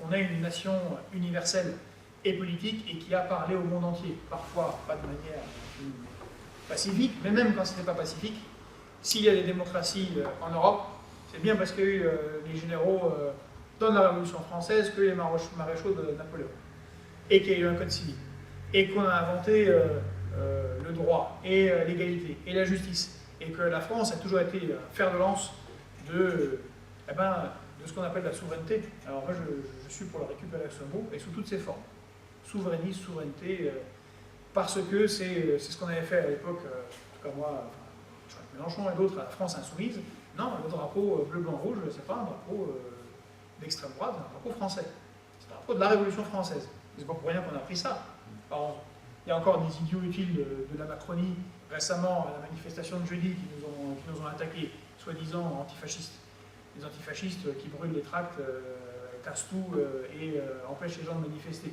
qu'on est une nation universelle et politique et qui a parlé au monde entier. Parfois, pas de manière pacifique, mais même quand ce n'est pas pacifique, s'il y a des démocraties en Europe, c'est bien parce qu'il y a eu les généraux dans la Révolution française que les maréchaux de Napoléon, et qu'il y a eu un code civil, et qu'on a inventé le droit, et l'égalité, et la justice, et que la France a toujours été fer de lance de ce qu'on appelle la souveraineté. Alors moi, je suis pour la récupération de ce mot, et sous toutes ses formes. Souverainisme, souveraineté, parce que c'est ce qu'on avait fait à l'époque, en tout cas moi, Mélenchon et d'autres, à la France insoumise. Non, le drapeau bleu, blanc, rouge, c'est pas un drapeau d'extrême droite, c'est un drapeau français. C'est un drapeau de la Révolution française. C'est pas pour rien qu'on a pris ça. Alors, il y a encore des idiots utiles de la Macronie, récemment, à la manifestation de jeudi, qui nous ont attaqués, soi-disant antifascistes. Les antifascistes qui brûlent les tracts, cassent tout et empêchent les gens de manifester.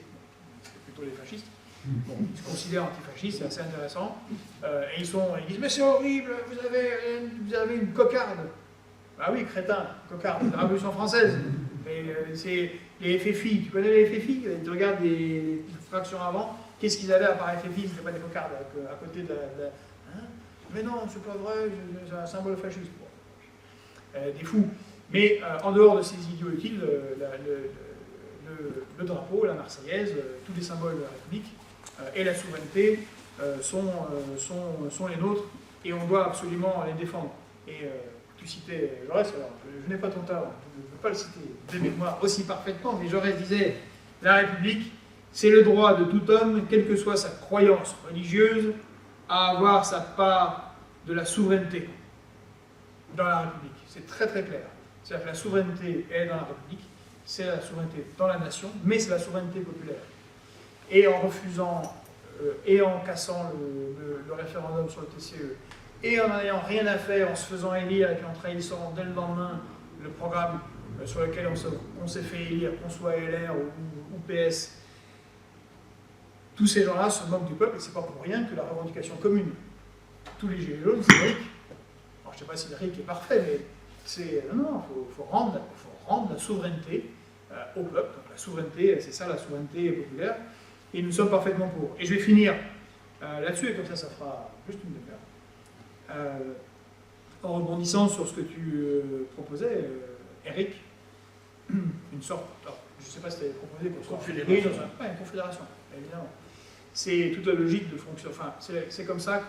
C'est plutôt les fascistes. Bon, ils se considèrent antifascistes, c'est assez intéressant. Et ils disent « Mais c'est horrible, vous avez une cocarde !» Bah oui, crétin, cocarde, la Révolution française. C'est les FFI, tu connais les FFI? Tu regardes les fractions avant, qu'est-ce qu'ils avaient à part FFI? C'était pas des cocardes à côté de la... Hein? Mais non, c'est pas vrai, c'est un symbole fasciste. Bon. Des fous. Mais en dehors de ces idiots utiles, le drapeau, la Marseillaise, tous les symboles de la République et la souveraineté sont les nôtres et on doit absolument les défendre. Et tu citais Jaurès, alors je n'ai pas ton talent, je ne peux pas le citer de mémoire aussi parfaitement, mais Jaurès disait « La République, c'est le droit de tout homme, quelle que soit sa croyance religieuse, à avoir sa part de la souveraineté dans la République. » C'est très très clair. C'est-à-dire que la souveraineté est dans la République, c'est la souveraineté dans la nation, mais c'est la souveraineté populaire. Et en refusant, et en cassant le référendum sur le TCE, et en n'ayant rien à faire, en se faisant élire, et puis en trahissant dès le lendemain le programme sur lequel on s'est fait élire, qu'on soit LR ou PS, tous ces gens-là se moquent du peuple, et c'est pas pour rien que la revendication commune, tous les gilets jaunes, c'est RIC. Alors je ne sais pas si le RIC est parfait, mais c'est... Non, il faut rendre la souveraineté au peuple. Donc la souveraineté, c'est ça la souveraineté populaire, et nous sommes parfaitement pour. Et je vais finir là-dessus, et comme ça fera juste une demi-heure. En rebondissant sur ce que tu proposais, Eric, une sorte, alors, je ne sais pas si tu avais proposé pour confédération. Une confédération, évidemment. C'est toute la logique de fonction. Enfin, c'est comme ça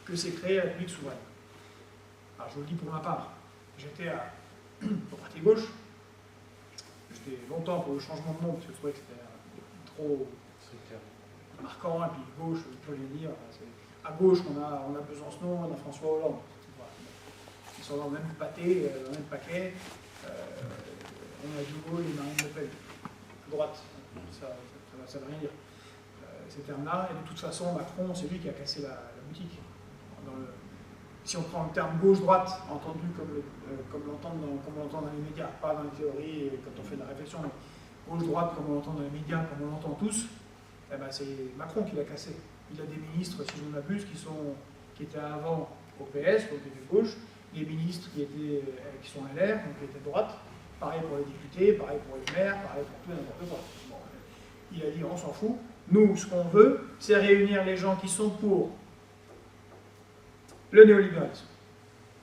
que s'est créée la République souveraine. Alors, je vous le dis pour ma part, j'étais au Parti gauche, j'étais longtemps pour le changement de nom, parce que je trouvais que c'était trop marquant, et puis gauche, je peux le dire, à gauche, on a Besançon, on a François Hollande. Voilà. Ils sont dans le même pâté, dans le même paquet. On a De Gaulle et Marine Le Pen. À droite, ça ne veut rien dire. Ces termes-là, et de toute façon, Macron, c'est lui qui a cassé la boutique. Si on prend le terme gauche-droite, entendu comme on l'entend dans les médias, pas dans les théories, et quand on fait de la réflexion, mais gauche-droite, comme on l'entend dans les médias, comme on l'entend tous, eh ben c'est Macron qui l'a cassé. Il a des ministres, si je ne m'abuse, qui étaient avant au PS, donc qui étaient de gauche, des ministres qui sont LR, donc qui étaient de droite, pareil pour les députés, pareil pour les maires, pareil pour tout et n'importe quoi. Bon, il a dit on s'en fout, nous ce qu'on veut, c'est réunir les gens qui sont pour le néolibéralisme,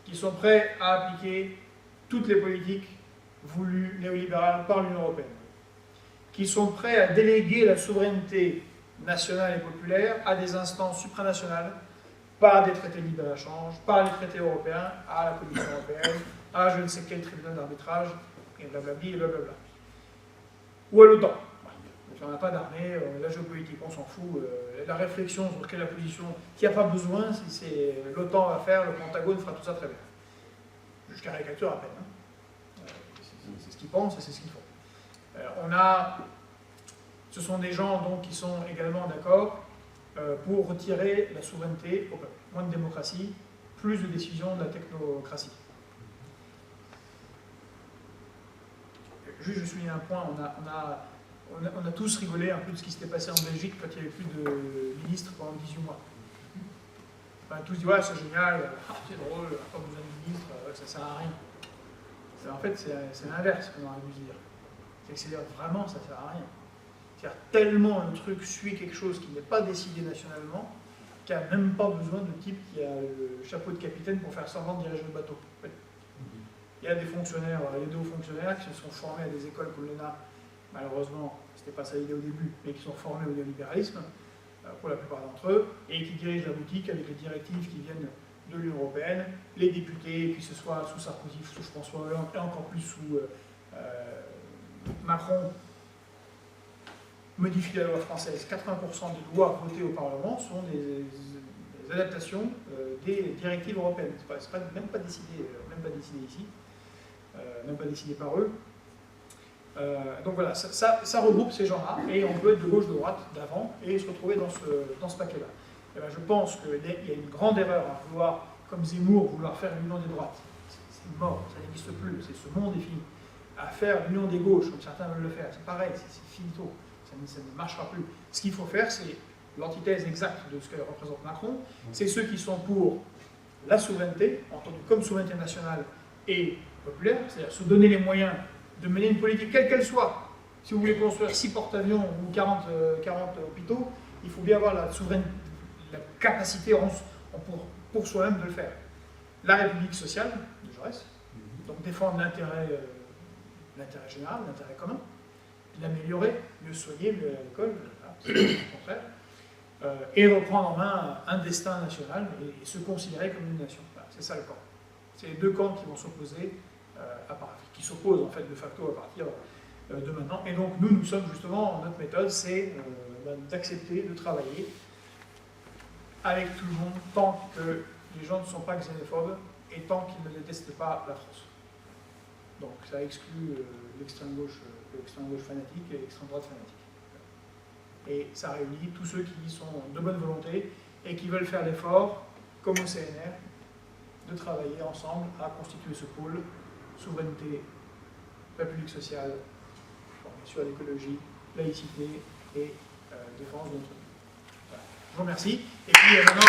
qui sont prêts à appliquer toutes les politiques voulues néolibérales par l'Union européenne, qui sont prêts à déléguer la souveraineté nationale et populaire à des instances supranationales, par des traités de libre-échange, par les traités européens, à la Commission européenne, à je ne sais quel tribunal d'arbitrage, et blablabli, et blablabla. Ou à l'OTAN. On n'a pas d'armée, la géopolitique, on s'en fout. La réflexion sur quelle est la position, qu'il n'y a pas besoin, c'est l'OTAN va faire, le Pentagone fera tout ça très bien. Je caricature à peine. Hein. C'est ce qu'ils pensent et c'est ce qu'ils font. Ce sont des gens donc, qui sont également d'accord pour retirer la souveraineté au peuple. Moins de démocratie, plus de décisions de la technocratie. Juste, je souligne un point, on a tous rigolé un peu de ce qui s'était passé en Belgique quand il n'y avait plus de ministres pendant 18 mois. Enfin, tous disent, ouais, c'est génial, c'est drôle, pas besoin de ministre, ça ne sert à rien. En fait, c'est l'inverse qu'on aurait dû se dire. C'est-à-dire vraiment, ça ne sert à rien. C'est-à-dire tellement le truc suit quelque chose qui n'est pas décidé nationalement, qu'il n'y a même pas besoin de type qui a le chapeau de capitaine pour faire semblant de diriger le bateau. Il y a des fonctionnaires, il y a des hauts fonctionnaires qui se sont formés à des écoles comme l'ENA, malheureusement, c'était pas ça l'idée au début, mais qui sont formés au néolibéralisme, pour la plupart d'entre eux, et qui dirigent la boutique avec les directives qui viennent de l'Union européenne, les députés, que ce soit sous Sarkozy, sous François Hollande, et encore plus sous Macron, modifient la loi française. 80% des lois votées au Parlement sont des adaptations des directives européennes. C'est même pas décidé ici, même pas décidé par eux. Donc voilà, ça regroupe ces gens-là, et on peut être de gauche, de droite, d'avant, et se retrouver dans ce paquet-là. Et ben, je pense qu'il y a une grande erreur à vouloir, comme Zemmour, vouloir faire l'union des droites. C'est mort, ça n'existe plus, ce monde est fini. À faire l'union des gauches, comme certains veulent le faire, c'est pareil, c'est finito, ça ne marchera plus. Ce qu'il faut faire, c'est l'antithèse exacte de ce que représente Macron, c'est ceux qui sont pour la souveraineté, entendue comme souveraineté nationale et populaire, c'est-à-dire se donner les moyens de mener une politique quelle qu'elle soit. Si vous voulez construire 6 porte-avions ou 40 hôpitaux, il faut bien avoir la souveraineté, la capacité pour soi-même de le faire. La République sociale, de Jaurès, donc défendre l'intérêt général, l'intérêt commun, l'améliorer, mieux soigner, mieux aller à l'école, c'est au contraire, et reprendre en main un destin national et se considérer comme une nation. Voilà, c'est ça le camp. C'est les deux camps qui vont s'opposer, qui s'opposent en fait de facto à partir de maintenant. Et donc nous sommes justement, notre méthode, c'est d'accepter de travailler avec tout le monde tant que les gens ne sont pas xénophobes et tant qu'ils ne détestent pas la France. Donc ça exclut l'extrême gauche fanatique et l'extrême droite fanatique. Et ça réunit tous ceux qui sont de bonne volonté et qui veulent faire l'effort, comme au CNR, de travailler ensemble à constituer ce pôle souveraineté, République sociale, bien sûr l'écologie, laïcité et défense de notre vie. Voilà. Je vous remercie. Et puis maintenant,